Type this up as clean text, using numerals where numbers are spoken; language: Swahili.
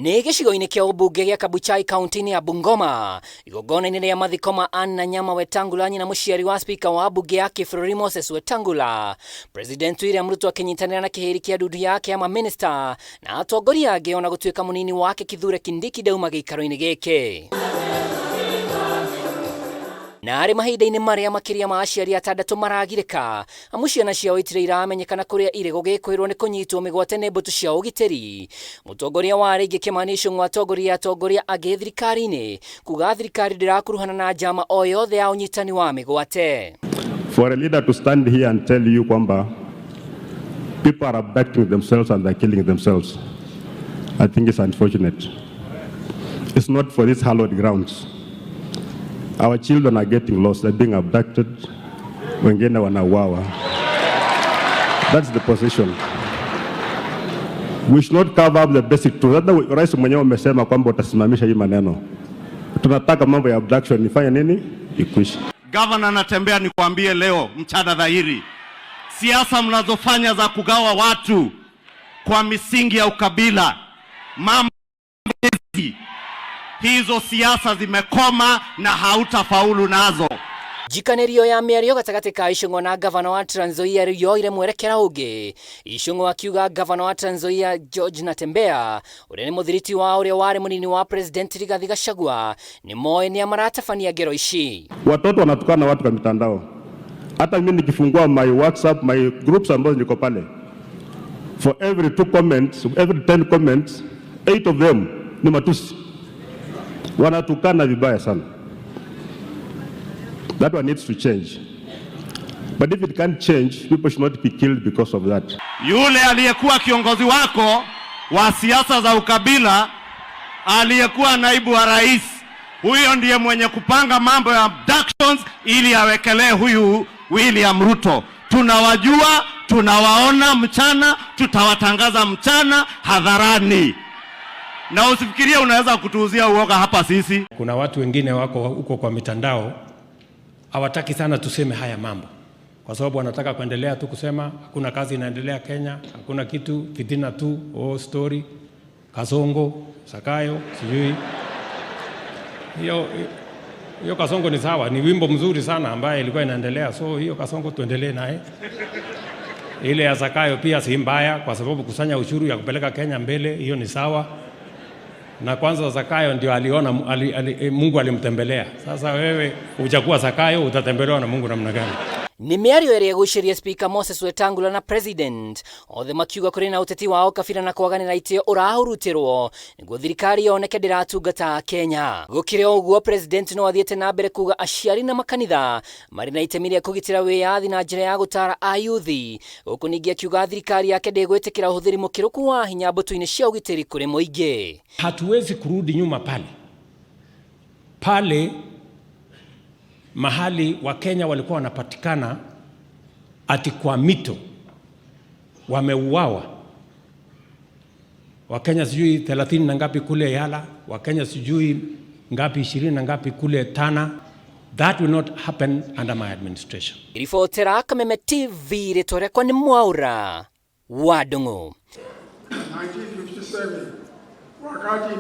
Nĩ gĩcigo-inĩ kĩa ũmbunge gĩa Kabuchai kaunti-inĩ ya Bungoma, igongona-inĩ rĩa mathiko ma Anne Nyama Wetangula, nyina mũciari wa spika wa mbunge ya kĩbũrũri Moses Wetangula, President William Ruto akĩnyitanĩra na kĩhĩri kĩa ndundu yake ya maminista na atongoria angĩ, ona gũtuĩka mũnini wake Kithure Kindiki ndauma gĩikaro-inĩ gĩkĩ. Na arĩ mahinda-inĩ marĩa makĩria ma aciari atandatũ maragirĩka, amu ciana ciao itirĩ iramenyekana kũrĩa irĩ, gũgĩkwĩrwo nĩ kũnyitwo mĩgwate nĩ mbũtũ cia ũgitĩri. Mũtongoria wa rĩngĩ Kimani Ichung'wa atongoria angĩ thirikari-inĩ kuga thirikari ndĩrakuruhana na njama o yothe ya ũnyitani wa mĩgwate. For a leader to stand here and tell you kwamba people are abducting themselves and they're killing themselves, I think it's unfortunate. It's not for these hallowed grounds. Our children are getting lost, they're being abducted, wengine wanauawa. That's the position. We should not cover up the basic truth. Hata rais mwenyewe amesema kwamba utasimamisha hii maneno. Tunataka mambo ya abduction ifanye nini? Ikwishe. Governor anatembea, nikwambie leo mchana dhahiri, siasa mnazofanya za kugawa watu kwa misingi ya ukabila, mambo hizo siasa zimekoma na hautafaulu nazo. Njikanerio ya mĩario gatagatĩ ka Ichung'wa na gavana wa Trans Nzoia rĩu yoire mwerekera ũngĩ. Ichung'wa akiuga gavana wa Trans Nzoia George Natembeya, ũrĩa nĩ mũthiriti wa ũrĩa warĩ mũnini wa President Rigathi Gachagua, nĩ moĩ nĩ amaratabania ngero ici. Watoto wanatukana watu kwa mitandao. Hata mimi nikifungua my WhatsApp, my groups ambazo niko pale, for every 2 comments, every 10 comments, 8 of them ni matusi. Wanatukana vibaya sana. That one needs to change. But if it can't change, people should not be killed because of that. Yule aliyekuwa kiongozi wako wa siasa za ukabila, aliyekuwa naibu wa rais, huyo ndiye mwenye kupanga mambo ya abductions ili awekelee huyu William Ruto. Tunawajua, tunawaona mchana, tutawatangaza mchana hadharani. Na usifikirie unaweza kutuuzia uoga hapa sisi. Kuna watu wengine wako huko kwa mitandao hawataki sana tuseme haya mambo, kwa sababu wanataka kuendelea tu kusema hakuna kazi inaendelea Kenya, hakuna kitu, fitina tu, story, Kasongo, Zakayo, sijui. Hiyo Kasongo ni sawa, ni wimbo mzuri sana ambaye ilikuwa inaendelea, so hiyo Kasongo tuendelee naye. Ile ya Zakayo pia si mbaya, kwa sababu kusanya ushuru ya kupeleka Kenya mbele, hiyo ni sawa. Na kwanza Zakayo ndio aliona Mungu alimtembelea. Sasa wewe uchakuwa Zakayo, utatembelewa na Mungu namna gani? Nĩ mĩario ĩrĩa ĩgucĩrĩirie Speaker Moses Wetangula na President, othe makiuga kũrĩ na ũteti wao kabira na kwaganĩra itĩo ũrahurutĩrwo nĩguo thirikari yoneke ndĩratungata Kenya. Gũkĩrĩ ũguo, President no athiĩte na mbere kuga aciari na makanitha marĩ na itemi rĩa kũgitĩra wĩyathi na njĩra ya gũtara ayuthi, gũkũ ningĩ akiuga thirikari yake ndĩgwĩtĩkĩra ũhũthĩri mũkĩrũku wa hinya mbũtũ-inĩ cia ũgitĩri kũrĩ mũingĩ. Hatuwezi kurudi nyuma pale mahali Wakenya walikuwa wanapatikana ati kwa mito wameuawa. Wakenya sijui 30 na ngapi kule Yala, Wakenya sijui ngapi 20 na ngapi kule Tana. That will not happen under my administration. Ribotera Kameme TV rĩtwa nĩ Mwaura wa Ndung'u. 1957 wakati